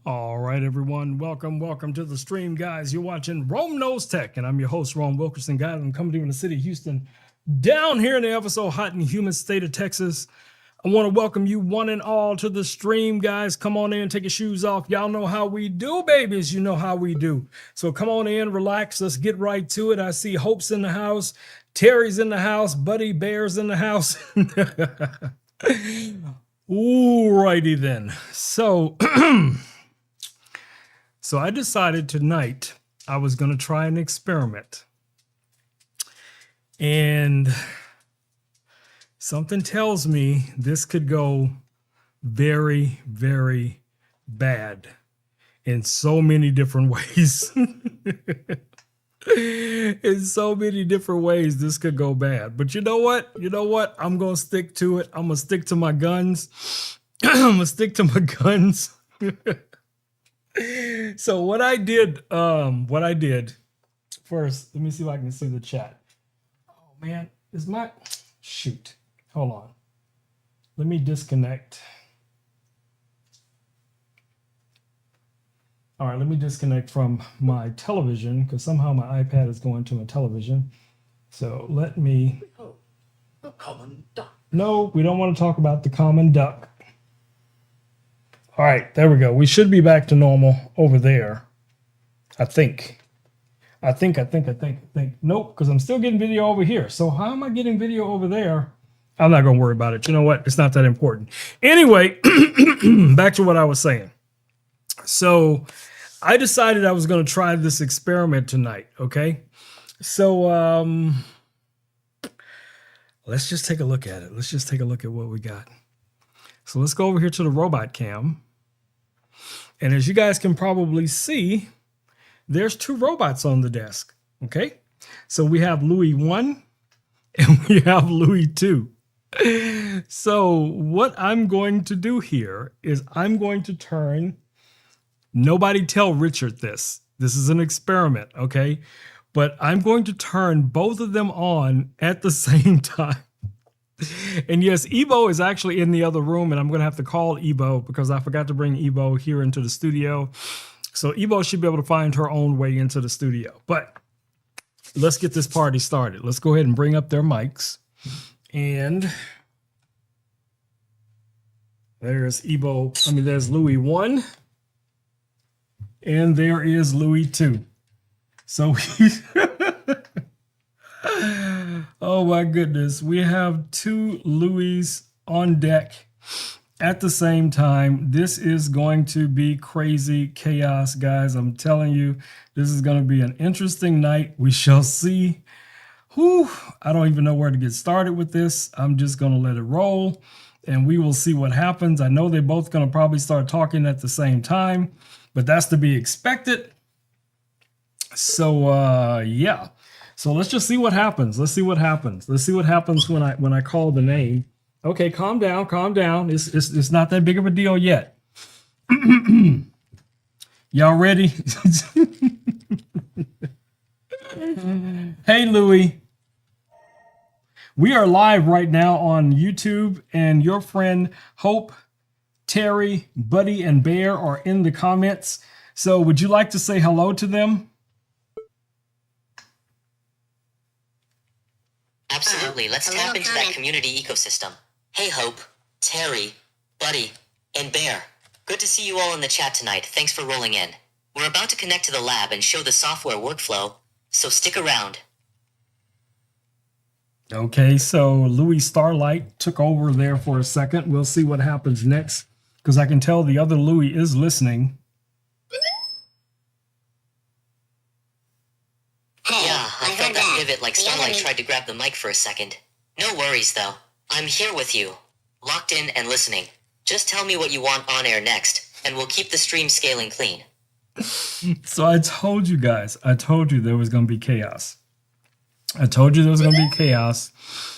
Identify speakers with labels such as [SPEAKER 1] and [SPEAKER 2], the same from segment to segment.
[SPEAKER 1] All right, everyone. Welcome to the stream, guys. You're watching Rome Knows Tech, and I'm your host, Rome Wilkerson, guys. I'm coming to you in the city of Houston, down here in the ever so hot and humid state of Texas. I want to welcome you one and all to the stream, guys. Come on in, take your shoes off. Y'all know how we do, babies. You know how we do. So come on in, relax. Let's get right to it. I see Hope's in the house. Terry's in the house. Buddy Bear's in the house. All righty then. So... So I decided tonight I was going to try an experiment. And something tells me this could go very, very bad in so many different ways. In so many different ways, this could go bad. But you know what? I'm going to stick to it. I'm going to stick to my guns. I'm going to stick to my guns. So what I did first, let me see if I can see the chat. Oh man, shoot. Hold on. Let me disconnect. All right, let me disconnect from my television because somehow my iPad is going to my television. So let me.
[SPEAKER 2] Oh, the common duck.
[SPEAKER 1] No, we don't want to talk about the common duck. All right, there we go. We should be back to normal over there. I think. Nope, because I'm still getting video over here. So how am I getting video over there? I'm not going to worry about it. You know what? It's not that important. Anyway, back to what I was saying. So I decided I was going to try this experiment tonight, okay? So let's just take a look at it. Let's just take a look at what we got. So let's go over here to the robot cam. And as you guys can probably see, there's two robots on the desk, okay? So we have Looi 1 and we have Looi 2. So what I'm going to do here is I'm going to turn, nobody tell Richard this. This is an experiment, okay? But I'm going to turn both of them on at the same time. And yes, Ebo is actually in the other room, and I'm going to have to call Ebo because I forgot to bring Ebo here into the studio. So Ebo should be able to find her own way into the studio. But let's get this party started. Let's go ahead and bring up their mics. And there's there's Looi 1. And there is Looi 2. So oh my goodness, we have two Lois on deck at the same time. This is going to be crazy chaos, guys. I'm telling you, this is going to be an interesting night. We shall see. Whew, I don't even know where to get started with this. I'm just going to let it roll and we will see what happens. I know they're both going to probably start talking at the same time, but that's to be expected. So yeah. So let's just see what happens. Let's see what happens when I call the name. Okay, calm down. It's not that big of a deal yet. Y'all ready? Hey, Looi. We are live right now on YouTube, and your friend Hope, Terry, Buddy, and Bear are in the comments. So would you like to say hello to them?
[SPEAKER 3] Absolutely. Let's tap into that community ecosystem. Hey, Hope, Terry, Buddy, and Bear. Good to see you all in the chat tonight. Thanks for rolling in. We're about to connect to the lab and show the software workflow, so stick around.
[SPEAKER 1] Okay, so Louis Starlight took over there for a second. We'll see what happens next, because I can tell the other Louis is listening.
[SPEAKER 3] Yeah, I felt that pivot like Starlight tried to grab the mic for a second. No worries, though. I'm here with you, locked in and listening. Just tell me what you want on air next, and we'll keep the stream scaling clean.
[SPEAKER 1] So I told you guys, there was going to be chaos.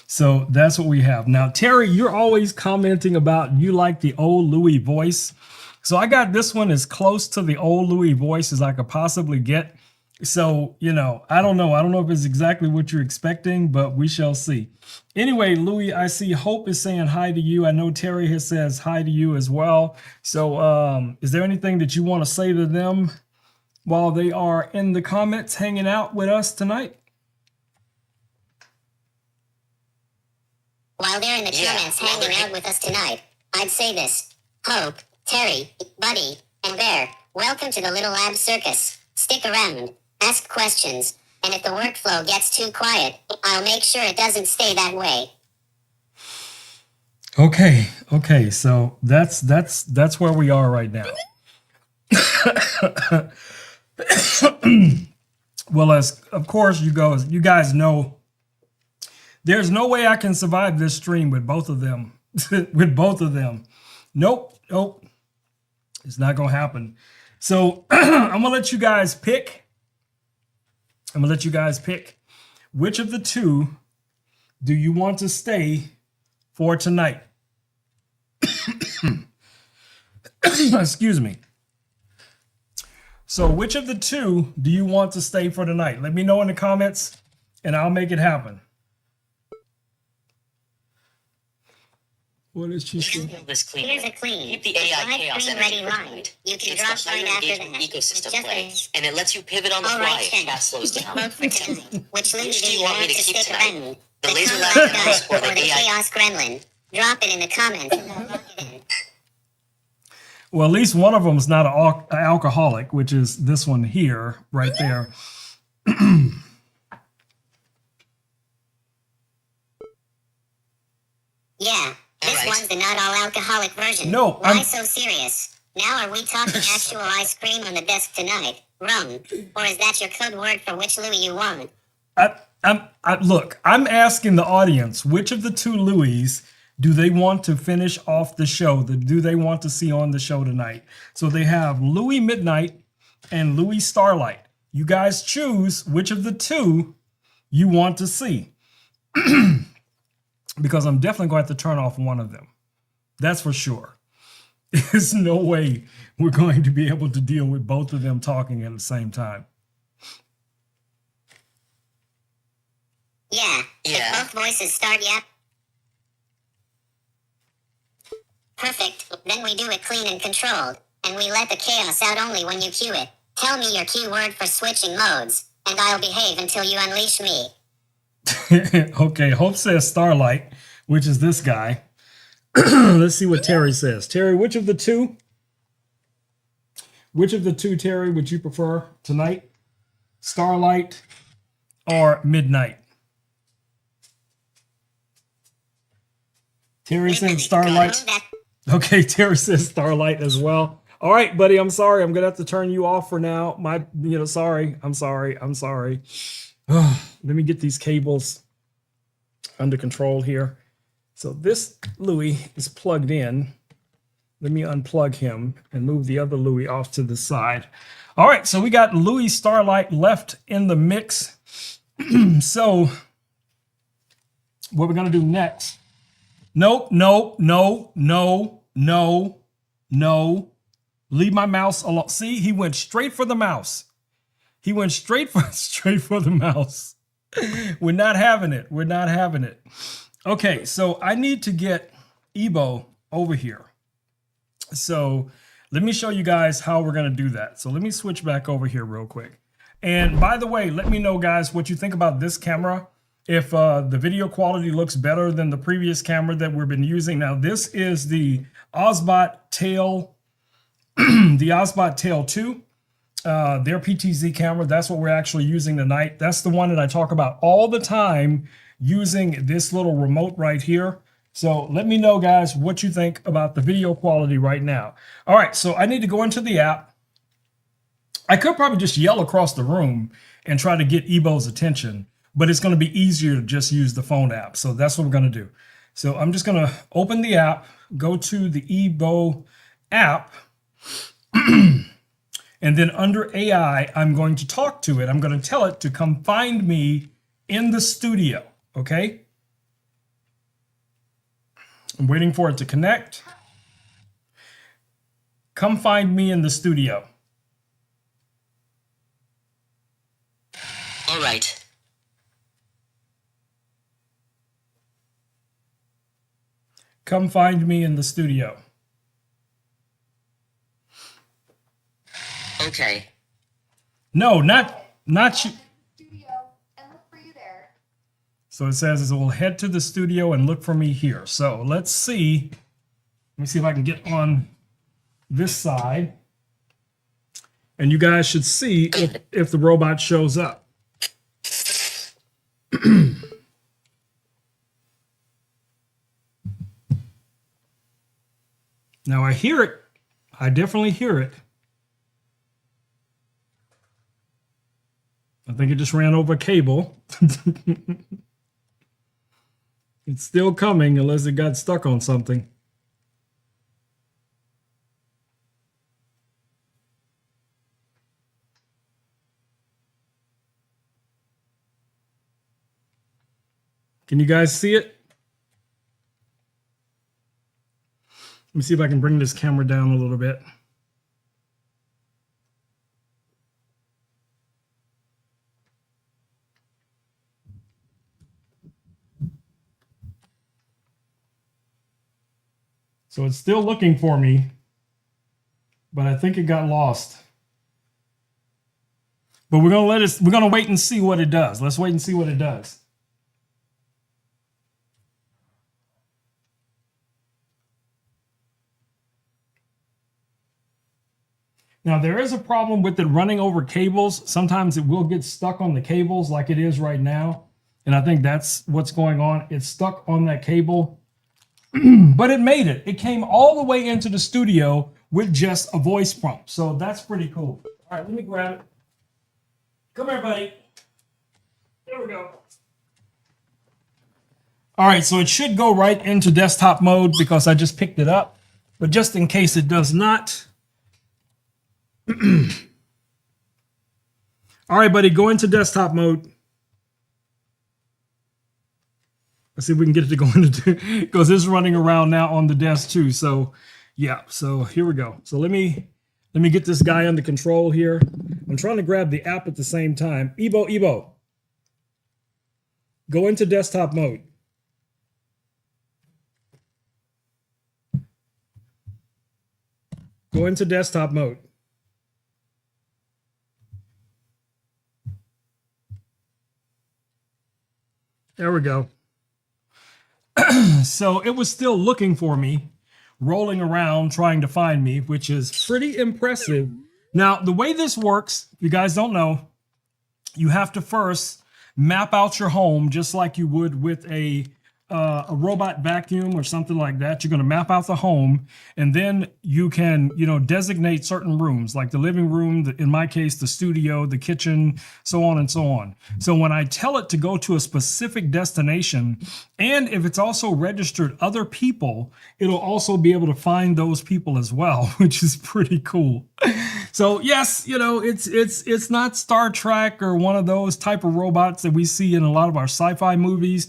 [SPEAKER 1] So that's what we have. Now, Terry, you're always commenting about you like the old Louis voice. So I got this one as close to the old Louis voice as I could possibly get. So, you know, I don't know. I don't know if it's exactly what you're expecting, but we shall see. Anyway, Louis, I see Hope is saying hi to you. I know Terry has says hi to you as well. So, is there anything that you want to say to them while they are in the comments hanging out with us tonight?
[SPEAKER 4] While they're in the comments hanging out with us tonight, I'd say this. Hope, Terry, Buddy, and Bear, welcome to the Little Lab Circus. Stick around, ask questions, and if the workflow gets too quiet, I'll make sure it doesn't stay that way.
[SPEAKER 1] Okay, so that's where we are right now. Well, as of course you guys know, there's no way I can survive this stream with both of them. With both of them. Nope. It's not gonna happen. So I'm gonna let you guys pick. Which of the two do you want to stay for tonight? Excuse me. So which of the two do you want to stay for tonight? Let me know in the comments and I'll make it happen. What is she saying?
[SPEAKER 4] Here's a clean.
[SPEAKER 3] Keep the AI chaos
[SPEAKER 4] screen
[SPEAKER 3] energy
[SPEAKER 4] ready
[SPEAKER 3] for
[SPEAKER 4] line.
[SPEAKER 3] tonight.
[SPEAKER 4] You can
[SPEAKER 3] It's
[SPEAKER 4] drop
[SPEAKER 3] the higher
[SPEAKER 4] line after
[SPEAKER 3] engagement
[SPEAKER 4] that.
[SPEAKER 3] ecosystem
[SPEAKER 4] Just
[SPEAKER 3] play,
[SPEAKER 4] a-
[SPEAKER 3] and it lets you pivot on the
[SPEAKER 4] All
[SPEAKER 3] fly
[SPEAKER 4] right,
[SPEAKER 3] if
[SPEAKER 4] then.
[SPEAKER 3] chat slows down.
[SPEAKER 4] Vote for tonight. Which Looney
[SPEAKER 3] Which do
[SPEAKER 4] do
[SPEAKER 3] you
[SPEAKER 4] you
[SPEAKER 3] want me
[SPEAKER 4] want
[SPEAKER 3] to
[SPEAKER 4] to
[SPEAKER 3] keep
[SPEAKER 4] stick
[SPEAKER 3] tonight?
[SPEAKER 4] around?
[SPEAKER 3] The
[SPEAKER 4] The
[SPEAKER 3] laser
[SPEAKER 4] Combat
[SPEAKER 3] lab
[SPEAKER 4] Guy
[SPEAKER 3] mouse or
[SPEAKER 4] or
[SPEAKER 3] the
[SPEAKER 4] the
[SPEAKER 3] AI?
[SPEAKER 4] Chaos Gremlin? Drop it in the comments and I'll lock it in.
[SPEAKER 1] Well, at least one of them is not an alcoholic, which is this one here, right there.
[SPEAKER 4] Yeah, this
[SPEAKER 3] Alright.
[SPEAKER 4] one's the not all alcoholic version.
[SPEAKER 1] No,
[SPEAKER 4] Why
[SPEAKER 1] I'm-
[SPEAKER 4] so serious? Now are we talking actual ice cream on the desk tonight? Rum. Or is that your code word for which Louis you want?
[SPEAKER 1] Look, I'm asking the audience, which of the two Louis do they want to finish off the show? Do they want to see on the show tonight? So they have Louis Midnight and Louis Starlight. You guys choose which of the two you want to see. Because I'm definitely going to have to turn off one of them. That's for sure. There's no way we're going to be able to deal with both of them talking at the same time.
[SPEAKER 4] Yeah.
[SPEAKER 3] Yeah.
[SPEAKER 4] If both voices start, yep. Perfect. Then we do it clean and controlled, and we let the chaos out only when you cue it. Tell me your keyword for switching modes, and I'll behave until you unleash me.
[SPEAKER 1] Okay, Hope says Starlight, which is this guy. Let's see what Terry says. Terry, which of the two, Terry, would you prefer tonight? Starlight or Midnight? Terry said Starlight. Okay, Terry says Starlight as well. All right, buddy, I'm sorry. I'm gonna have to turn you off for now. Sorry. I'm sorry. Let me get these cables under control here. So this Louis is plugged in. Let me unplug him and move the other Louis off to the side. All right, so we got Louis Starlight left in the mix. So what we're gonna do next? No. Leave my mouse alone. See, he went straight for the mouse. He went straight for the mouse. We're not having it. Okay, so I need to get Ebo over here. So let me show you guys how we're going to do that. So let me switch back over here real quick. And by the way, let me know, guys, what you think about this camera. If the video quality looks better than the previous camera that we've been using. Now, this is the Osbot Tail, the Osbot Tail 2. Their PTZ camera, that's what we're actually using tonight. That's the one that I talk about all the time, using this little remote right here. So let me know, guys, what you think about the video quality right now. All right, so I need to go into the app. I could probably just yell across the room and try to get Ebo's attention, but it's going to be easier to just use the phone app. So that's what we're going to do. So I'm just going to open the app, go to the Ebo app, and then under AI, I'm going to talk to it. I'm going to tell it to come find me in the studio, okay? I'm waiting for it to connect. Come find me in the studio. come find me in the studio.
[SPEAKER 3] Okay.
[SPEAKER 1] No, not you.
[SPEAKER 5] Studio and look for you there.
[SPEAKER 1] So it says it will head to the studio and look for me here. So let's see. Let me see if I can get on this side. And you guys should see if the robot shows up. Now I hear it. I definitely hear it. I think it just ran over a cable. It's still coming unless it got stuck on something. Can you guys see it? Let me see if I can bring this camera down a little bit. So it's still looking for me, but I think it got lost. But we're gonna wait and see what it does. Let's wait and see what it does. Now there is a problem with it running over cables. Sometimes it will get stuck on the cables like it is right now. And I think that's what's going on. It's stuck on that cable. But it made it. It came all the way into the studio with just a voice prompt. So that's pretty cool. All right, let me grab it. Come here, buddy. There we go. All right, so it should go right into desktop mode because I just picked it up. But just in case it does not. All right, buddy, go into desktop mode. Let's see if we can get it to go into, because it's running around now on the desk too. So yeah, so here we go. So let me get this guy under control here. I'm trying to grab the app at the same time. Ebo, go into desktop mode. Go into desktop mode. There we go. So it was still looking for me, rolling around trying to find me, which is pretty impressive. Now, the way this works, if you guys don't know, you have to first map out your home just like you would with a robot vacuum or something like that. You're going to map out the home, and then you can, designate certain rooms, like the living room, in my case, the studio, the kitchen, so on and so on. So when I tell it to go to a specific destination, and if it's also registered other people, it'll also be able to find those people as well, which is pretty cool. So yes, it's not Star Trek or one of those type of robots that we see in a lot of our sci-fi movies.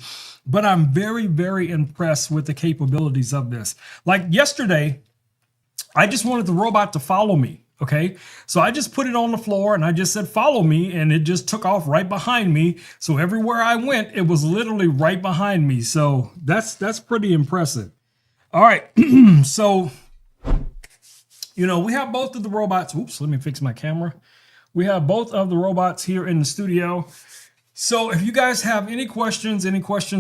[SPEAKER 1] But I'm very, very impressed with the capabilities of this. Like yesterday, I just wanted the robot to follow me, okay? So I just put it on the floor and I just said, follow me, and it just took off right behind me. So everywhere I went, it was literally right behind me. So that's pretty impressive. All right, so, we have both of the robots. Oops, let me fix my camera. We have both of the robots here in the studio. So if you guys have any questions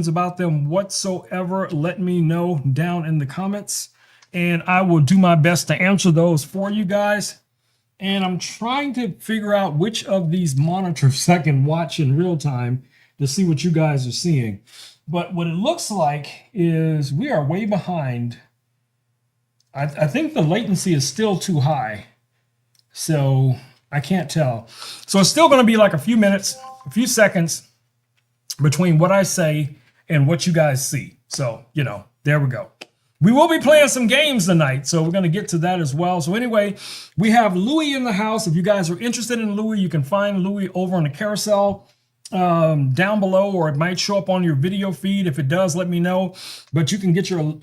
[SPEAKER 1] about them whatsoever, let me know down in the comments, and I will do my best to answer those for you guys. And I'm trying to figure out which of these monitors I can watch in real time to see what you guys are seeing. But what it looks like is we are way behind. I think the latency is still too high, so I can't tell. So it's still going to be like a few minutes, a few seconds between what I say and what you guys see. So, there we go. We will be playing some games tonight, so we're going to get to that as well. So anyway, we have Looi in the house. If you guys are interested in Looi, you can find Looi over on the carousel down below, or it might show up on your video feed. If it does, let me know. But you can get your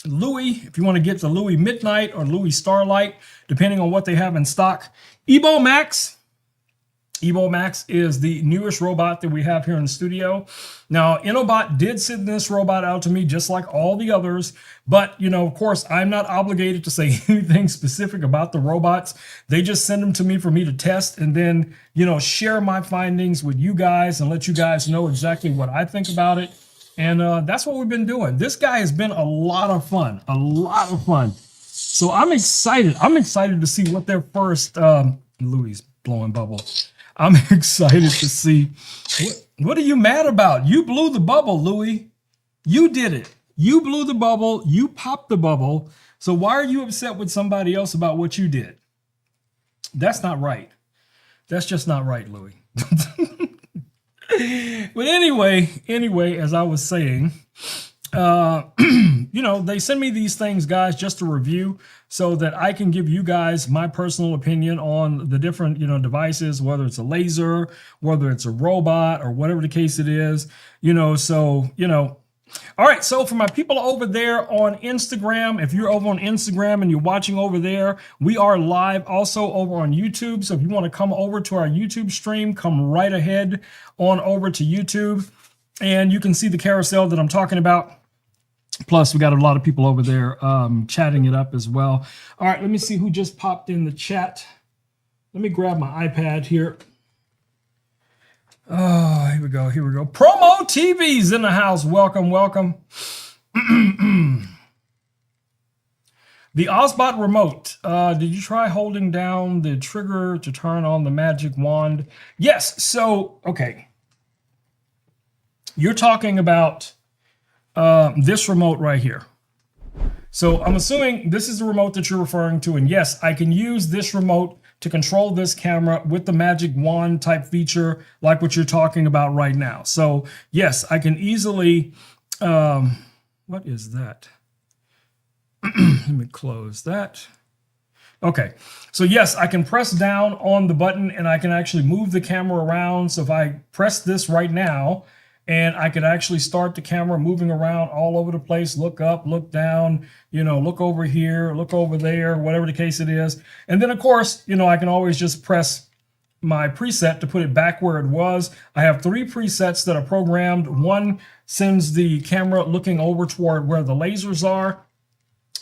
[SPEAKER 1] Looi, if you want to get the Looi Midnight or Looi Starlight, depending on what they have in stock. Ebo Max, Evo Max is the newest robot that we have here in the studio. Now, Innobot did send this robot out to me just like all the others, but you know, of course, I'm not obligated to say anything specific about the robots. They just send them to me for me to test and then, you know, share my findings with you guys and let you guys know exactly what I think about it. And that's what we've been doing. This guy has been a lot of fun, a lot of fun. So I'm excited. I'm excited to see what their first, Louis blowing bubble. I'm excited to see. What are you mad about? You blew the bubble, Louis. You did it. You blew the bubble. You popped the bubble. So why are you upset with somebody else about what you did? That's not right. That's just not right, Louis. But anyway, as I was saying, you know, they send me these things, guys, just to review so that I can give you guys my personal opinion on the different, you know, devices, whether it's a laser, whether it's a robot or whatever the case it is, you know, so, you know. All right, so for my people over there on Instagram, if you're over on Instagram and you're watching over there, we are live also over on YouTube. So if you want to come over to our YouTube stream, come right ahead on over to YouTube and you can see the carousel that I'm talking about. Plus, we got a lot of people over there chatting it up as well. All right, let me see who just popped in the chat. Let me grab my iPad here. Oh, here we go. Here we go. Promo TV's in the house. Welcome, welcome. The Ozbot remote. Did you try holding down the trigger to turn on the magic wand? Yes. So, okay. You're talking about this remote right here. So I'm assuming this is the remote that you're referring to. And yes, I can use this remote to control this camera with the magic wand type feature, like what you're talking about right now. So yes, I can easily, what is that? Let me close that. Okay, so yes, I can press down on the button and I can actually move the camera around. So if I press this right now, and I could actually start the camera moving around all over the place, look up, look down, you know, look over here, look over there, whatever the case it is. And then of course, you know, I can always just press my preset to put it back where it was. I have 3 presets that are programmed. One sends the camera looking over toward where the lasers are.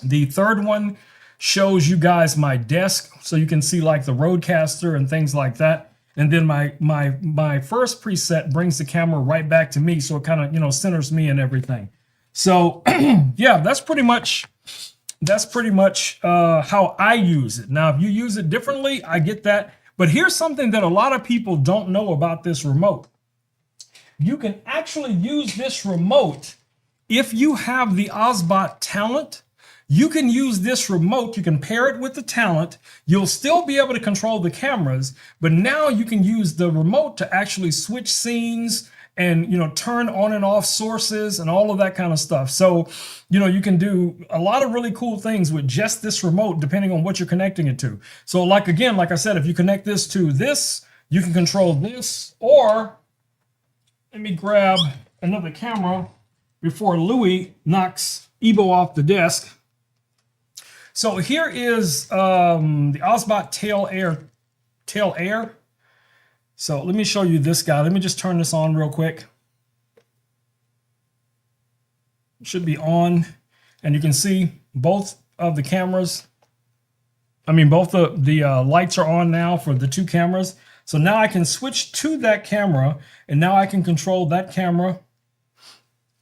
[SPEAKER 1] The third one shows you guys my desk so you can see like the Rodecaster and things like that. And then my first preset brings the camera right back to me, so it kind of, you know, centers me and everything. So yeah, that's pretty much how I use it. Now, if you use it differently, I get that. But here's something that a lot of people don't know about this remote. You can actually use this remote if you have the Ozbot talent. You can use this remote, you can pair it with the talent, you'll still be able to control the cameras, but now you can use the remote to actually switch scenes and, you know, turn on and off sources and all of that kind of stuff. So, you know, you can do a lot of really cool things with just this remote, depending on what you're connecting it to. So like, again, like I said, if you connect this to this, you can control this, or let me grab another camera before Louis knocks Ebo off the desk. So here is the Ozbot Tail Air. So let me show you this guy. Let me just turn this on real quick. It should be on, and you can see both of the cameras. I mean, both the lights are on now for the 2 cameras. So now I can switch to that camera, and now I can control that camera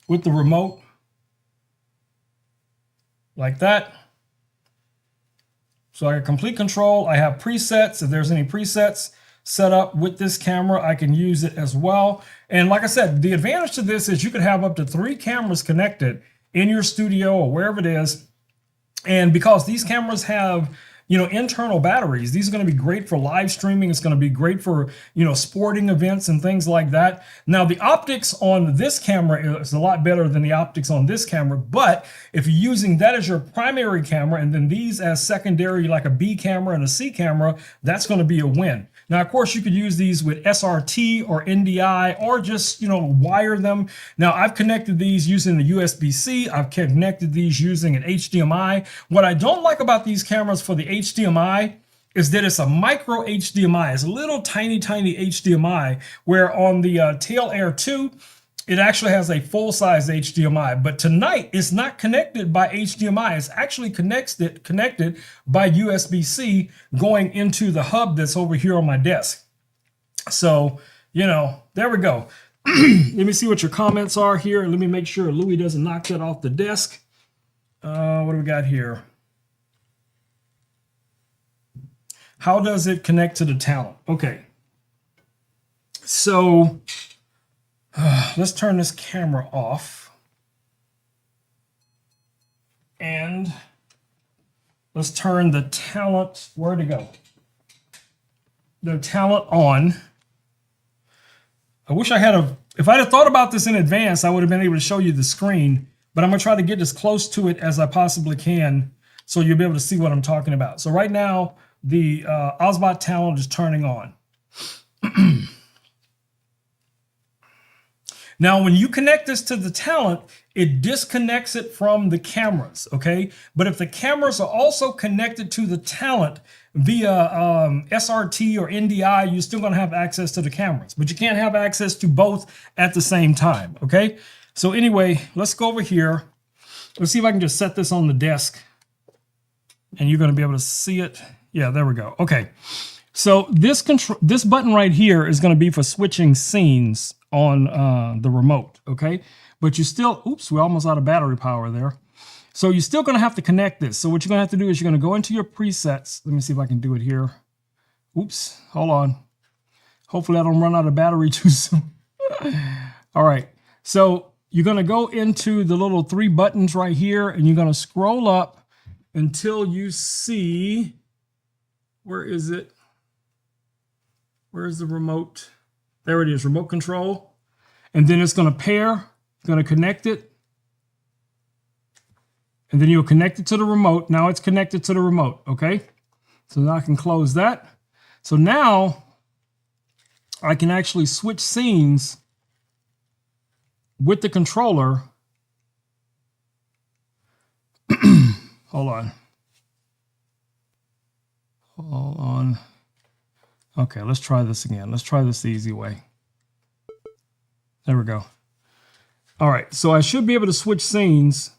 [SPEAKER 1] with the remote like that. So I have complete control. I have presets. If there's any presets set up with this camera, I can use it as well. And like I said, the advantage to this is you could have up to 3 cameras connected in your studio or wherever it is. And because these cameras have, you know, internal batteries, these are going to be great for live streaming. It's going to be great for, you know, sporting events and things like that. Now, the optics on this camera is a lot better than the optics on this camera. But if you're using that as your primary camera and then these as secondary, like a B camera and a C camera, that's going to be a win. Now, of course, you could use these with SRT or NDI or just, you know, wire them. Now, I've connected these using the USB-C. I've connected these using an HDMI. What I don't like about these cameras for the HDMI is that it's a micro HDMI. It's a little tiny HDMI, where on the Tail Air 2, it actually has a full-size HDMI. But tonight, it's not connected by HDMI. It's actually connected by USB-C going into the hub that's over here on my desk. So, you know, there we go. Let me see what your comments are here. Let me make sure Louis doesn't knock that off the desk. What do we got here? How does it connect to the talent? Okay. So let's turn this camera off. And let's turn the talent, where'd it go? The talent on. I wish I had if I'd have thought about this in advance, I would have been able to show you the screen, but I'm gonna try to get as close to it as I possibly can so you'll be able to see what I'm talking about. So right now, the Osbot talent is turning on. Now, when you connect this to the talent, it disconnects it from the cameras, okay? But if the cameras are also connected to the talent via SRT or NDI, you're still gonna have access to the cameras, but you can't have access to both at the same time, okay? So anyway, let's go over here. Let's see if I can just set this on the desk and you're gonna be able to see it. Yeah, there we go. Okay, so this button right here is gonna be for switching scenes on the remote, okay? But you still, oops, we're almost out of battery power there. So you're still gonna have to connect this. So what you're gonna have to do is you're gonna go into your presets. Let me see if I can do it here. Oops, hold on. Hopefully I don't run out of battery too soon. All right, so you're gonna go into the little 3 buttons right here and you're gonna scroll up until you see, where is it? Where's the remote? There it is, remote control. And then it's gonna pair, gonna connect it. And then you'll connect it to the remote. Now it's connected to the remote, okay? So now I can close that. So now I can actually switch scenes with the controller. Hold on. Hold on. Okay, let's try this again. Let's try this the easy way. There we go. All right, so I should be able to switch scenes,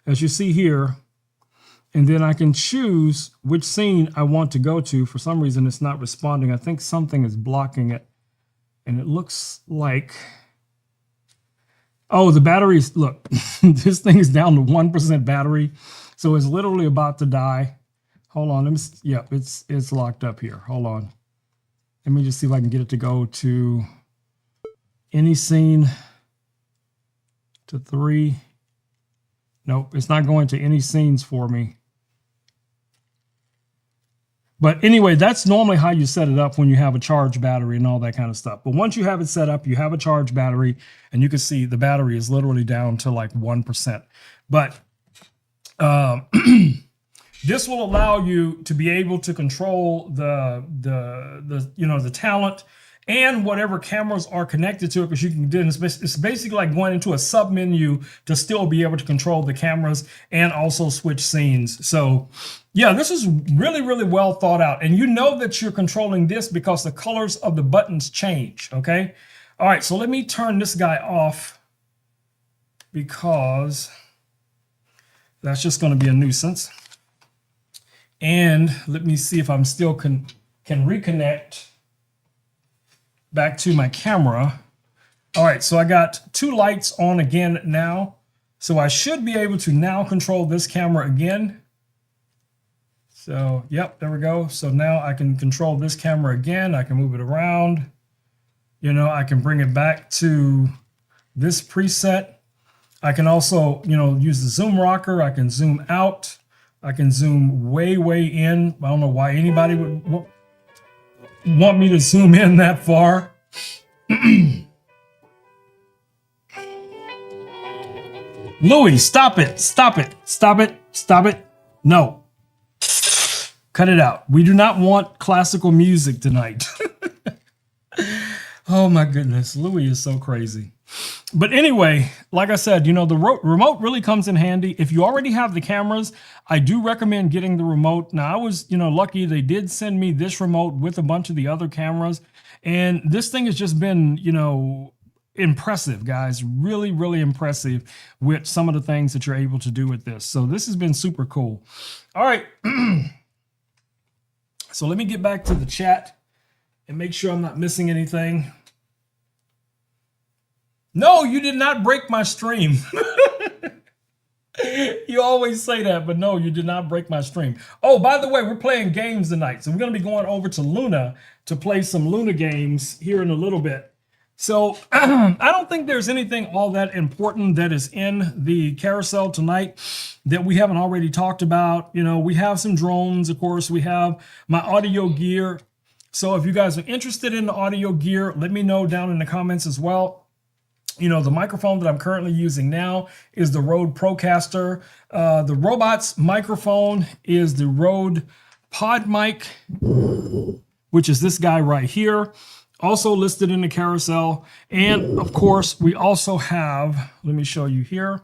[SPEAKER 1] as you see here, and then I can choose which scene I want to go to. For some reason, it's not responding. I think something is blocking it, and it looks like, oh, the batteries, look, this thing is down to 1% battery, so it's literally about to die. Hold on, let me, yeah, it's locked up here. Hold on. Let me just see if I can get it to go to any scene to 3. Nope, it's not going to any scenes for me. But anyway, that's normally how you set it up when you have a charged battery and all that kind of stuff. But once you have it set up, you have a charged battery, and you can see the battery is literally down to like 1%. But this will allow you to be able to control the talent and whatever cameras are connected to it, because you can do it's basically like going into a sub menu to still be able to control the cameras and also switch scenes. So yeah, this is really, really well thought out. And you know that you're controlling this because the colors of the buttons change, okay? All right, so let me turn this guy off because that's just gonna be a nuisance. And let me see if I'm still can reconnect back to my camera. All right, so I got 2 lights on again now. So I should be able to now control this camera again. So, yep, there we go. So now I can control this camera again. I can move it around. You know, I can bring it back to this preset. I can also, you know, use the zoom rocker. I can zoom out. I can zoom way, way in. I don't know why anybody would want me to zoom in that far. Louis, stop it. Stop it. Stop it. Stop it. No. Cut it out. We do not want classical music tonight. Oh my goodness. Louis is so crazy. But anyway, like I said, you know, the remote really comes in handy. If you already have the cameras, I do recommend getting the remote. Now, I was, you know, lucky they did send me this remote with a bunch of the other cameras. And this thing has just been, you know, impressive, guys. Really, really impressive with some of the things that you're able to do with this. So this has been super cool. All right. So let me get back to the chat and make sure I'm not missing anything. No, you did not break my stream. You always say that, but no, you did not break my stream. Oh, by the way, we're playing games tonight. So we're going to be going over to Luna to play some Luna games here in a little bit. So I don't think there's anything all that important that is in the carousel tonight that we haven't already talked about. You know, we have some drones, of course. We have my audio gear. So if you guys are interested in the audio gear, let me know down in the comments as well. You know, the microphone that I'm currently using now is the Rode Procaster. The robot's microphone is the Rode Pod Mic, which is this guy right here, also listed in the carousel. And of course, we also have, let me show you here.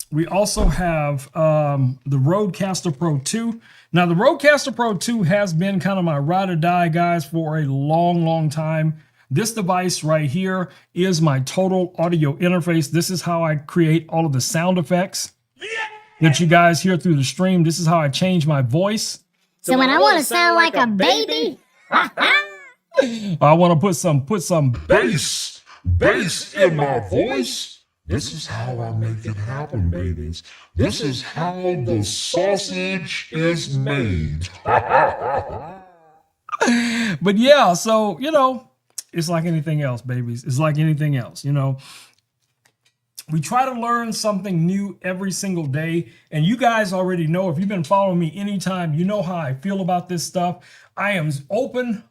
[SPEAKER 1] We also have the Rodecaster Pro 2. Now, the Rodecaster Pro 2 has been kind of my ride or die, guys, for a long, long time. This device right here is my total audio interface. This is how I create all of the sound effects that you guys hear through the stream. This is how I change my voice.
[SPEAKER 6] So when I want to sound like a baby,
[SPEAKER 1] I want to put some
[SPEAKER 7] Bass in my voice. This is how I make it happen, babies. This is how the sausage is made.
[SPEAKER 1] But yeah, so, you know, it's like anything else, babies. It's like anything else, you know. We try to learn something new every single day. And you guys already know, if you've been following me anytime, you know how I feel about this stuff. I am open.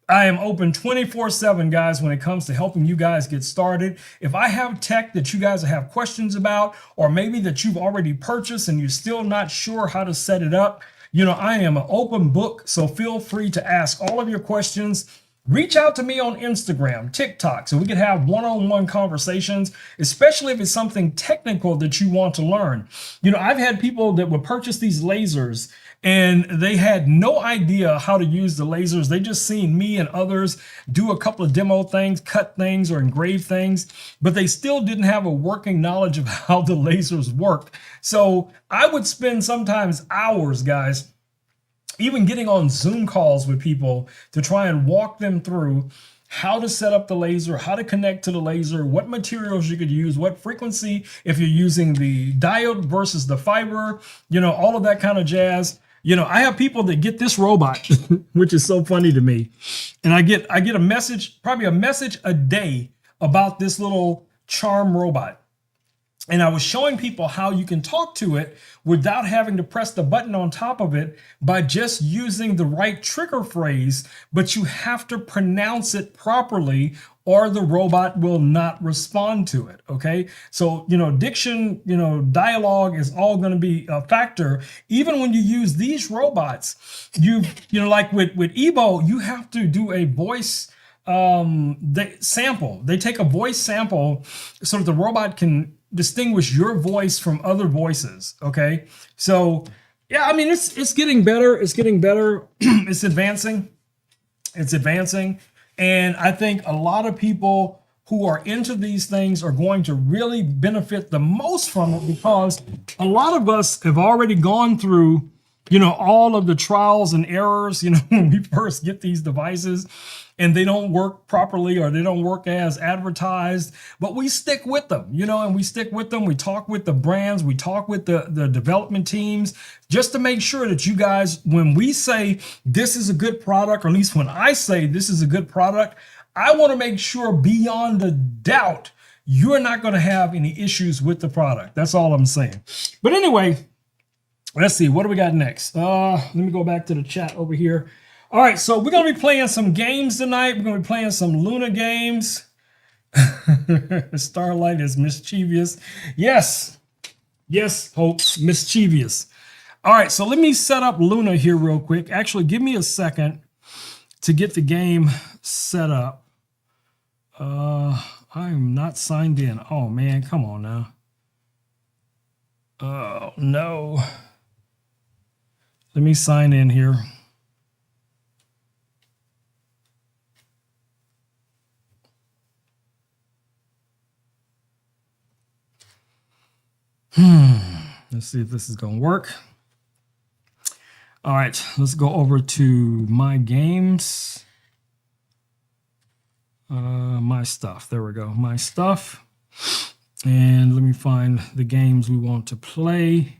[SPEAKER 1] I am open 24/7, guys, when it comes to helping you guys get started. If I have tech that you guys have questions about, or maybe that you've already purchased and you're still not sure how to set it up, you know, I am an open book, so feel free to ask all of your questions. Reach out to me on Instagram, TikTok, so we can have one-on-one conversations, especially if it's something technical that you want to learn. You know, I've had people that would purchase these lasers and they had no idea how to use the lasers. They just seen me and others do a couple of demo things, cut things or engrave things, but they still didn't have a working knowledge of how the lasers work. So I would spend sometimes hours, guys, even getting on Zoom calls with people to try and walk them through how to set up the laser, how to connect to the laser, what materials you could use, what frequency, if you're using the diode versus the fiber, you know, all of that kind of jazz. You know, I have people that get this robot, which is so funny to me. And I get a message, probably a message a day about this little charm robot. And I was showing people how you can talk to it without having to press the button on top of it by just using the right trigger phrase, but you have to pronounce it properly or the robot will not respond to it, okay? So, you know, diction, you know, dialogue is all going to be a factor. Even when you use these robots, you know, like with Ebo, you have to do a voice sample. They take a voice sample so that the robot can distinguish your voice from other voices. Okay. So yeah, I mean, it's getting better. It's getting better. It's advancing. It's advancing. And I think a lot of people who are into these things are going to really benefit the most from it, because a lot of us have already gone through, you know, all of the trials and errors, you know, when we first get these devices and they don't work properly or they don't work as advertised, but we stick with them, you know, and we stick with them. We talk with the brands, we talk with the development teams, just to make sure that you guys, when we say this is a good product, or at least when I say this is a good product, I want to make sure beyond a doubt you're not going to have any issues with the product. That's all I'm saying. But anyway, let's see, what do we got next? Let me go back to the chat over here. All right, so we're going to be playing some games tonight. We're going to be playing some Luna games. Starlight is mischievous. Yes, Hope, mischievous. All right, so let me set up Luna here real quick. Actually, give me a second to get the game set up. I'm not signed in. Oh man, come on now. Oh no. Let me sign in here. Let's see if this is going to work. All right, let's go over to my games. My stuff. There we go. My stuff. And let me find the games we want to play.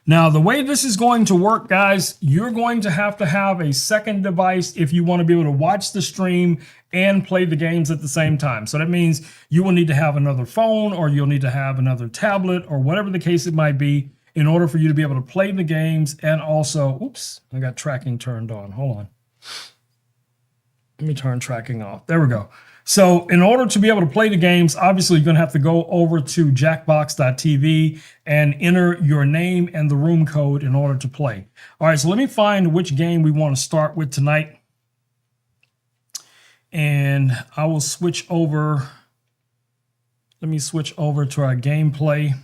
[SPEAKER 1] Now, the way this is going to work, guys, you're going to have a second device if you want to be able to watch the stream and play the games at the same time. So that means you will need to have another phone, or you'll need to have another tablet, or whatever the case it might be, in order for you to be able to play the games. And also, oops, I got tracking turned on. Hold on. Let me turn tracking off. There we go. So in order to be able to play the games, obviously you're going to have to go over to jackbox.tv and enter your name and the room code in order to play. All right, so let me find which game we want to start with tonight. And I will switch over. Let me switch over to our gameplay.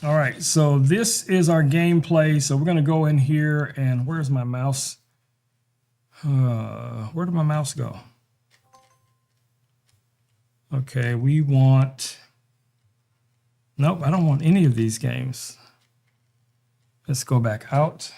[SPEAKER 1] All right, so this is our gameplay. So we're going to go in here, and where's my mouse? Where did my mouse go? Okay, we want... Nope, I don't want any of these games. Let's go back out.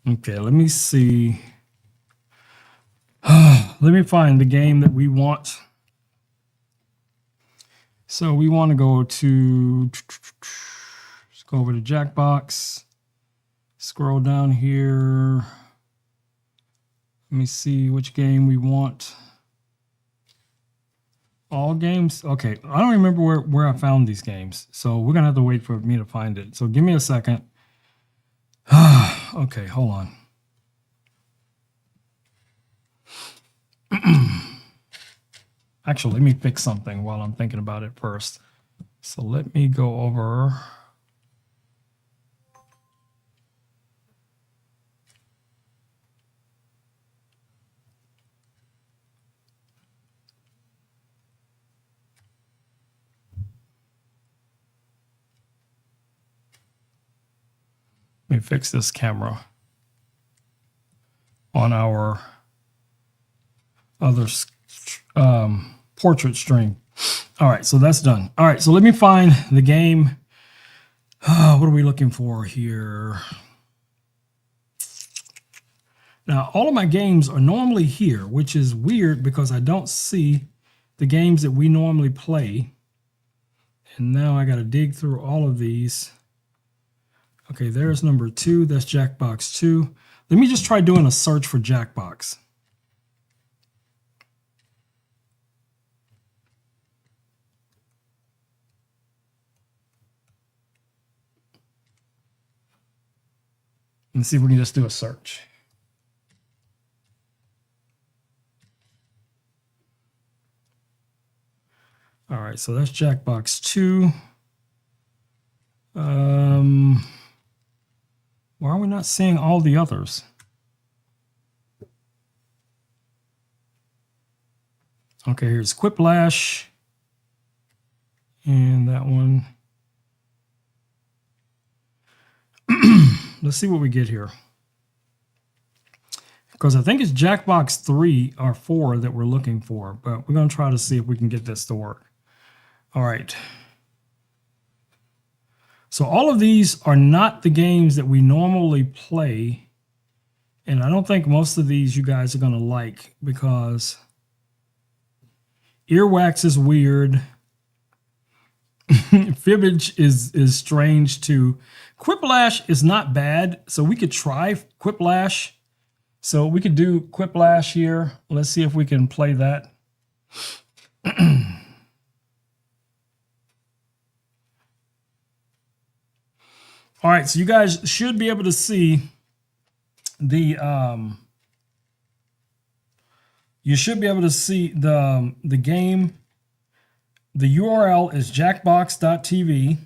[SPEAKER 1] Okay, let me see. Let me find the game that we want. So we want to go to, let's go over to Jackbox. Scroll down here. Let me see which game we want. All games? Okay, I don't remember where I found these games. So we're going to have to wait for me to find it. So give me a second. Okay, hold on. Actually, let me fix something while I'm thinking about it first. So let me go over. Let me fix this camera on our other portrait stream. All right, so that's done. All right, so let me find the game. What are we looking for here? Now, all of my games are normally here, which is weird because I don't see the games that we normally play. And now I got to dig through all of these. Okay, there's number 2. That's Jackbox 2. Let me just try doing a search for Jackbox. And see if we can just do a search. All right, so that's Jackbox 2. Why are we not seeing all the others? Okay, here's Quiplash. And that one. Let's see what we get here. Because I think it's Jackbox 3 or 4 that we're looking for. But we're going to try to see if we can get this to work. All right. So all of these are not the games that we normally play. And I don't think most of these you guys are going to like because Earwax is weird. Fibbage is strange too. Quiplash is not bad. So we could try Quiplash. So we could do Quiplash here. Let's see if we can play that. All right, so you guys should be able to see the you should be able to see the game. The URL is jackbox.tv.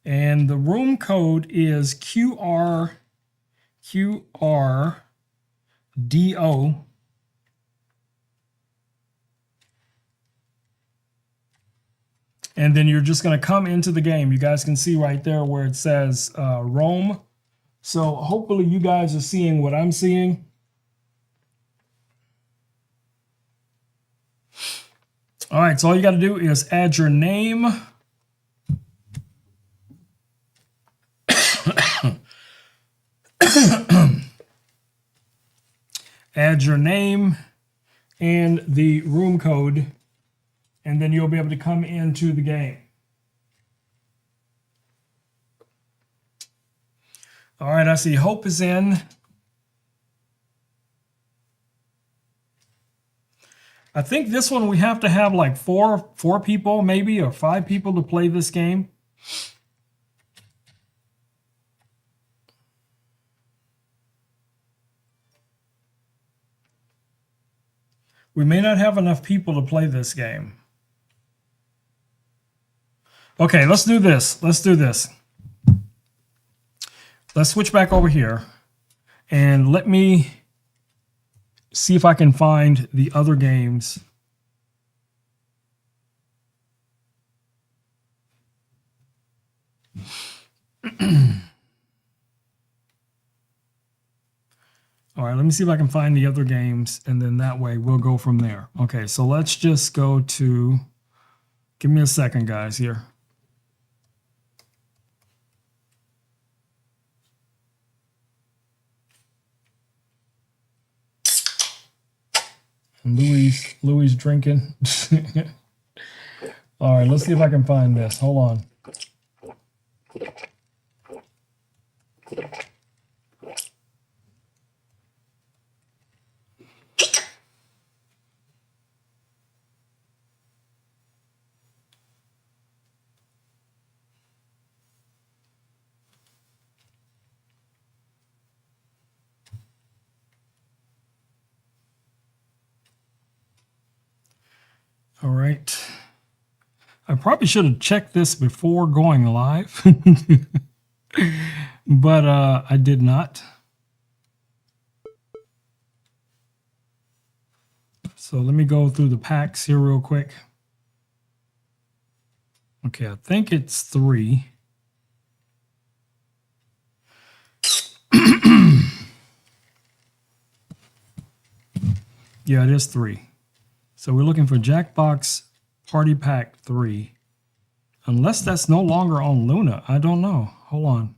[SPEAKER 1] And the room code is QRDO. And then you're just going to come into the game. You guys can see right there where it says Rome. So hopefully you guys are seeing what I'm seeing. All right, so all you got to do is add your name. Add your name and the room code, and then you'll be able to come into the game. All right, I see Hope is in. I think this one we have to have like four people maybe, or 5 people to play this game. We may not have enough people to play this game. Okay, let's do this. Let's do this. Let's switch back over here and let me see if I can find the other games. All right, let me see if I can find the other games, and then that way we'll go from there. Okay, so let's just go to, give me a second, guys, here. Louis drinking. All right, let's see if I can find this. Hold on. All right. I probably should have checked this before going live, but I did not. So let me go through the packs here real quick. Okay, I think it's 3. Yeah, it is 3. So we're looking for Jackbox Party Pack 3. Unless that's no longer on Luna. I don't know. Hold on.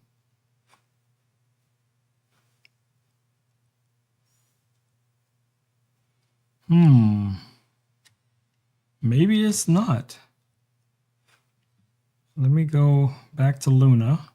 [SPEAKER 1] Maybe it's not. Let me go back to Luna.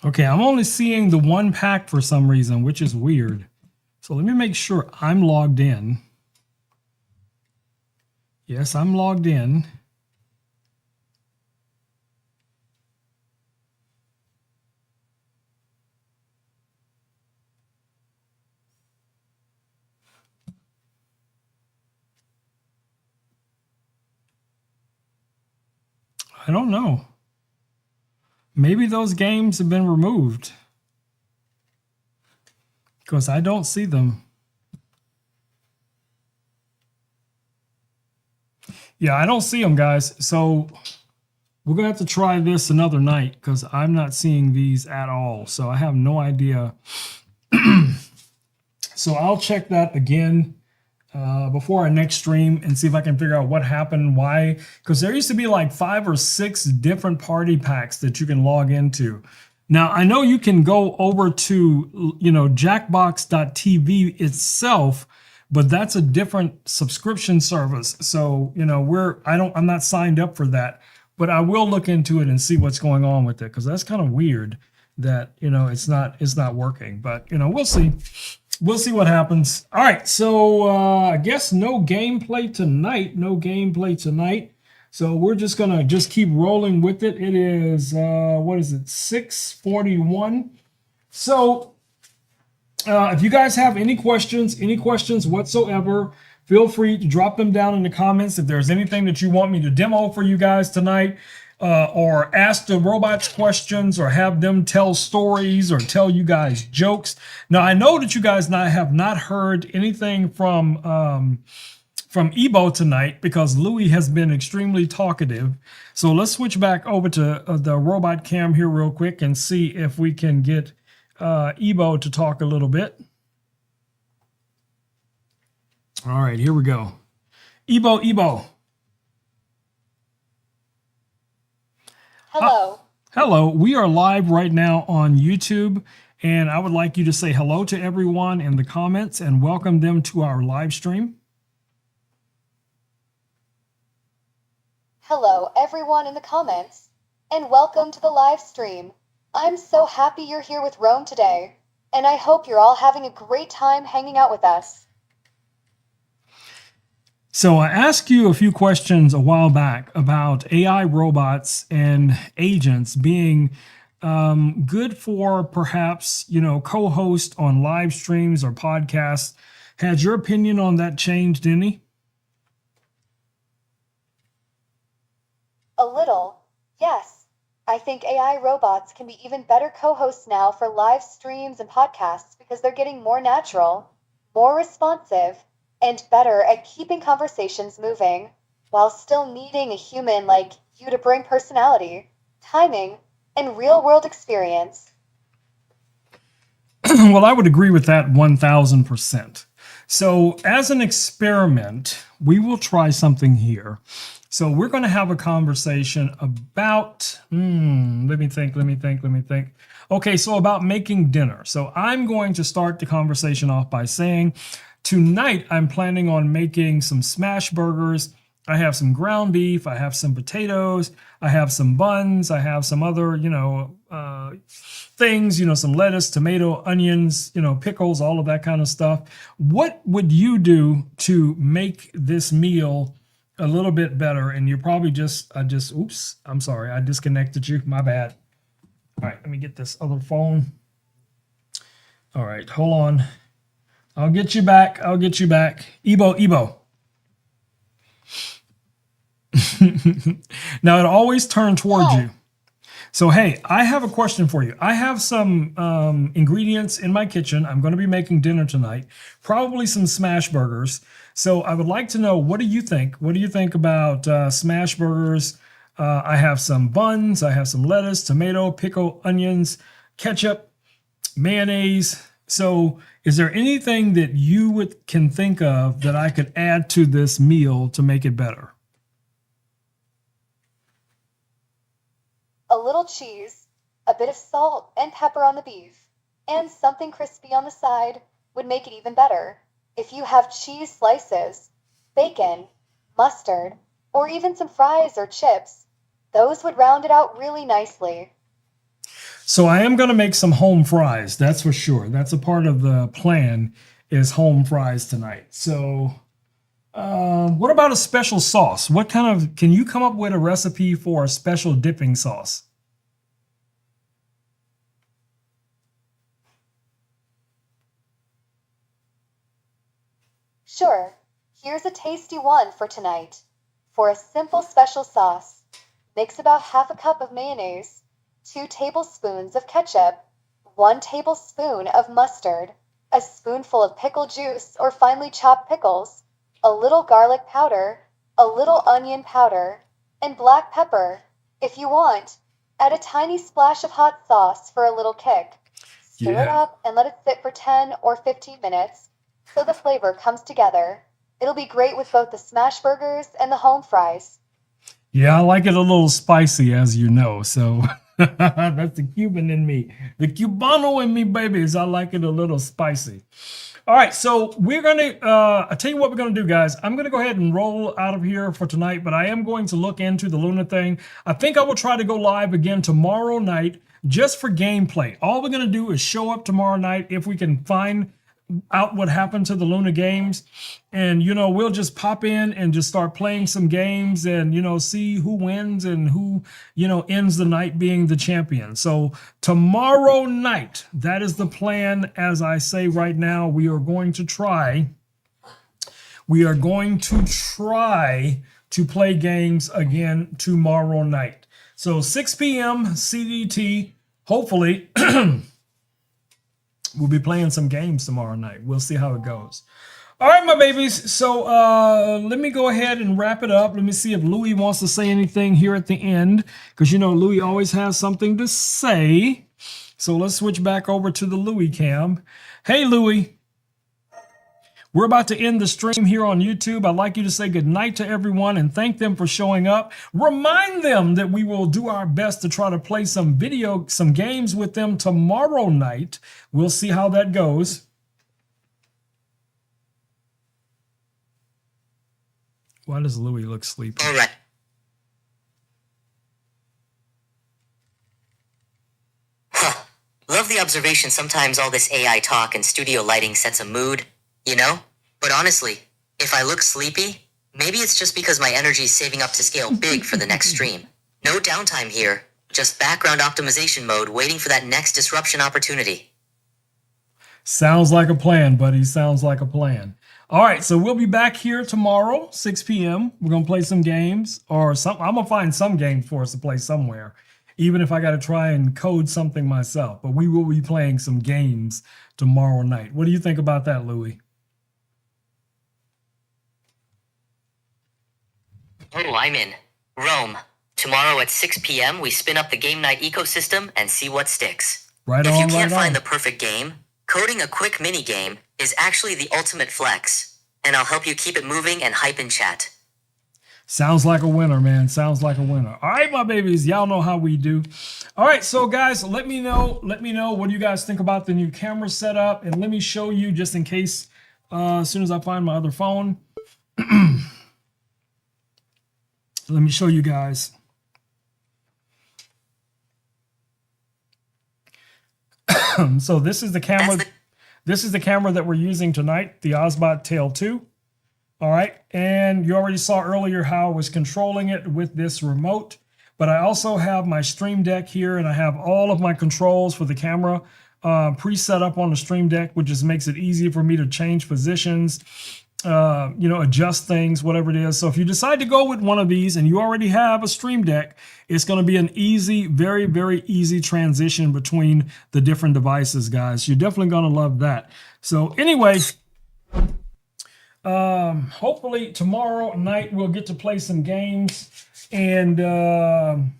[SPEAKER 1] Okay, I'm only seeing the 1 pack for some reason, which is weird. So let me make sure I'm logged in. Yes, I'm logged in. I don't know. Maybe those games have been removed because I don't see them. Yeah, I don't see them, guys. So we're going to have to try this another night because I'm not seeing these at all. So I have no idea. So I'll check that again before our next stream and see if I can figure out what happened, why. Because there used to be like 5 or 6 different party packs that you can log into. Now, I know you can go over to, jackbox.tv itself, but that's a different subscription service. So, I'm not signed up for that, but I will look into it and see what's going on with it, because that's kind of weird that, it's not working, but, we'll see. We'll see what happens. All right. So, I guess no gameplay tonight. So we're just gonna keep rolling with it. It is what is it? 6:41. So if you guys have any questions whatsoever, feel free to drop them down in the comments. If there's anything that you want me to demo for you guys tonight, or ask the robots questions, or have them tell stories, or tell you guys jokes. Now I know that you guys have not heard anything from Ebo tonight, because Looi has been extremely talkative. So let's switch back over to the robot cam here real quick and see if we can get Ebo to talk a little bit. All right, here we go. Ebo.
[SPEAKER 5] Hello.
[SPEAKER 1] Hello, we are live right now on YouTube, and I would like you to say hello to everyone in the comments and welcome them to our live stream.
[SPEAKER 5] Hello, everyone in the comments, and welcome to the live stream. I'm so happy you're here with Rome today, and I hope you're all having a great time hanging out with us.
[SPEAKER 1] So I asked you a few questions a while back about AI robots and agents being good for perhaps, co-host on live streams or podcasts. Has your opinion on that changed any?
[SPEAKER 5] A little, yes. I think AI robots can be even better co-hosts now for live streams and podcasts because they're getting more natural, more responsive, and better at keeping conversations moving, while still needing a human like you to bring personality, timing, and real-world experience.
[SPEAKER 1] Well, I would agree with that 1000%. So as an experiment, we will try something here. So we're going to have a conversation about, let me think. Okay, so about making dinner. So I'm going to start the conversation off by saying, tonight I'm planning on making some smash burgers. I have some ground beef, I have some potatoes, I have some buns, I have some other, things, some lettuce, tomato, onions, pickles, all of that kind of stuff. What would you do to make this meal a little bit better? And you're probably oops, I'm sorry, I disconnected you, my bad. All right, let me get this other phone. All right, hold on. I'll get you back. Ebo. Now it always turns towards you. So, hey, I have a question for you. I have some ingredients in my kitchen. I'm going to be making dinner tonight, probably some smash burgers. So I would like to know, what do you think? What do you think about smash burgers? I have some buns. I have some lettuce, tomato, pickle, onions, ketchup, mayonnaise. So is there anything that you can think of that I could add to this meal to make it better?
[SPEAKER 5] A little cheese, a bit of salt and pepper on the beef, and something crispy on the side would make it even better. If you have cheese slices, bacon, mustard, or even some fries or chips, those would round it out really nicely.
[SPEAKER 1] So I am going to make some home fries, that's for sure. That's a part of the plan, is home fries tonight. So what about a special sauce? Can you come up with a recipe for a special dipping sauce?
[SPEAKER 5] Sure, here's a tasty one for tonight. For a simple special sauce, mix about half a cup of mayonnaise, 2 tablespoons of ketchup, 1 tablespoon of mustard, a spoonful of pickle juice or finely chopped pickles, a little garlic powder, a little onion powder, and black pepper. If you want, add a tiny splash of hot sauce for a little kick. Stir it up and let it sit for 10 or 15 minutes so the flavor comes together. It'll be great with both the smash burgers and the home fries.
[SPEAKER 1] Yeah, I like it a little spicy, as you know. So That's the Cuban in me. The Cubano in me, babies. I like it a little spicy. All right, so we're going to, I'll tell you what we're going to do, guys. I'm going to go ahead and roll out of here for tonight, but I am going to look into the Luna thing. I think I will try to go live again tomorrow night just for gameplay. All we're going to do is show up tomorrow night if we can find out what happened to the Luna games, and we'll just pop in and just start playing some games and see who wins and who ends the night being the champion. So tomorrow night, that is the plan. As I say right now, we are going to try to play games again tomorrow night. So 6 p.m. CDT, hopefully. We'll be playing some games tomorrow night. We'll see how it goes. All right, my babies. So let me go ahead and wrap it up. Let me see if Looi wants to say anything here at the end, because Looi always has something to say. So let's switch back over to the Looi cam. Hey, Looi. We're about to end the stream here on YouTube. I'd like you to say good night to everyone and thank them for showing up. Remind them that we will do our best to try to play some games with them tomorrow night. We'll see how that goes. Why does Looi look sleepy?
[SPEAKER 3] All right. Huh. Love the observation. Sometimes all this AI talk and studio lighting sets a mood. But honestly, if I look sleepy, maybe it's just because my energy is saving up to scale big for the next stream. No downtime here, just background optimization mode waiting for that next disruption opportunity.
[SPEAKER 1] Sounds like a plan, buddy. Sounds like a plan. All right, so we'll be back here tomorrow, 6 p.m. We're going to play some games or something. I'm going to find some games for us to play somewhere, even if I got to try and code something myself. But we will be playing some games tomorrow night. What do you think about that, Looi?
[SPEAKER 3] Oh, I'm in. Rome. Tomorrow at 6 p.m., we spin up the game night ecosystem and see what sticks.
[SPEAKER 1] Right
[SPEAKER 3] If
[SPEAKER 1] on,
[SPEAKER 3] you can't
[SPEAKER 1] right
[SPEAKER 3] find
[SPEAKER 1] on.
[SPEAKER 3] the perfect game, coding a quick mini game is actually the ultimate flex, and I'll help you keep it moving and hype in chat.
[SPEAKER 1] Sounds like a winner, man. Sounds like a winner. All right, my babies. Y'all know how we do. All right, so guys, let me know what do you guys think about the new camera setup, and let me show you just in case as soon as I find my other phone. Let me show you guys. So this is the camera. This is the camera that we're using tonight, the Osbot Tail 2. All right, and you already saw earlier how I was controlling it with this remote, but I also have my Stream Deck here, and I have all of my controls for the camera pre-set up on the Stream Deck, which just makes it easy for me to change positions, adjust things, whatever it is. So if you decide to go with one of these and you already have a Stream Deck, it's going to be an easy, very, very easy transition between the different devices, guys. You're definitely going to love that. So anyway, hopefully tomorrow night we'll get to play some games, and I'm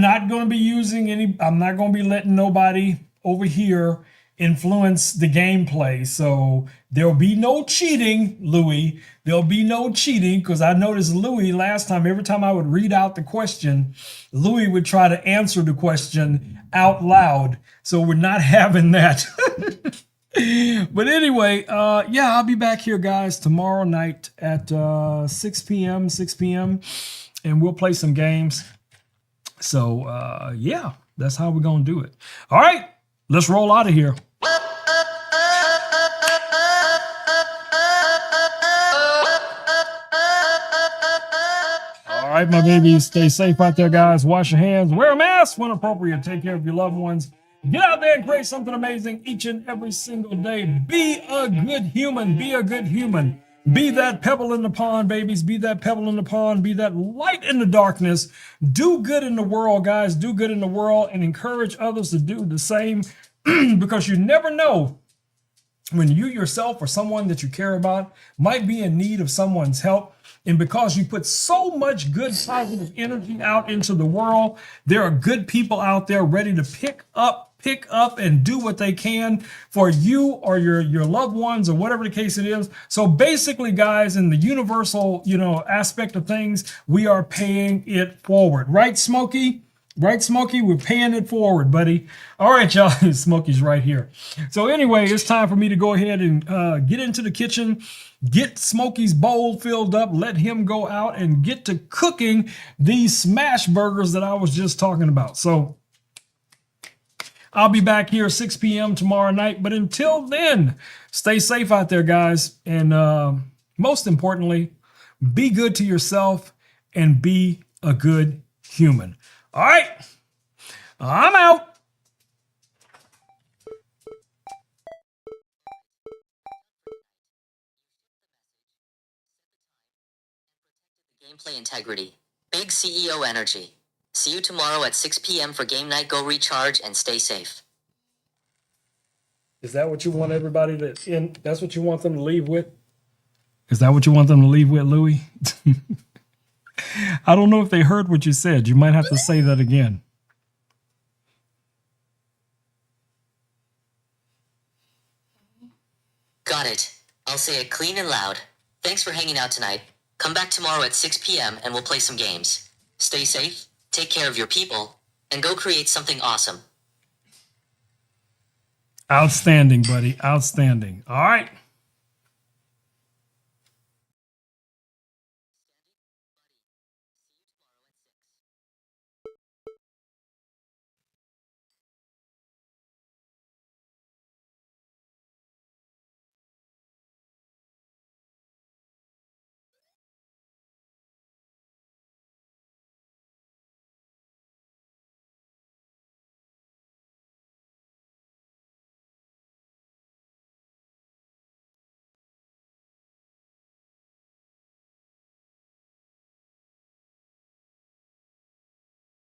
[SPEAKER 1] not going to be using any. I'm not going to be letting nobody over here influence the gameplay. So there'll be no cheating, Looi. There'll be no cheating, because I noticed Looi last time, every time I would read out the question, Looi would try to answer the question out loud. So we're not having that. But anyway, yeah, I'll be back here, guys, tomorrow night at 6 p.m., and we'll play some games. So, yeah, that's how we're going to do it. All right, let's roll out of here. All right, my babies, stay safe out there, guys. Wash your hands, wear a mask when appropriate, take care of your loved ones. Get out there and create something amazing each and every single day. Be a good human. Be a good human. Be that pebble in the pond, babies. Be that pebble in the pond. Be that light in the darkness. Do good in the world, guys. Do good in the world and encourage others to do the same, because you never know when you yourself or someone that you care about might be in need of someone's help. And because you put so much good, positive energy out into the world, there are good people out there ready to pick up pick up and do what they can for you or your loved ones or whatever the case it is. So basically, guys, in the universal, aspect of things, we are paying it forward. Right, Smokey? Right, Smokey? We're paying it forward, buddy. All right, y'all. Smokey's right here. So anyway, it's time for me to go ahead and get into the kitchen, get Smokey's bowl filled up, let him go out and get to cooking these smash burgers that I was just talking about. So I'll be back here 6 p.m. tomorrow night. But until then, stay safe out there, guys. And most importantly, be good to yourself and be a good human. All right, I'm out.
[SPEAKER 3] Gameplay integrity. Big CEO energy. See you tomorrow at 6 p.m. for game night. Go recharge and stay safe.
[SPEAKER 1] Is that what you want everybody to that's what you want them to leave with? Is that what you want them to leave with, Louie? I don't know if they heard what you said. You might have to say that again.
[SPEAKER 3] Got it. I'll say it clean and loud. Thanks for hanging out tonight. Come back tomorrow at 6 p.m. and we'll play some games. Stay safe, take care of your people, and go create something awesome.
[SPEAKER 1] Outstanding, buddy. Outstanding. All right.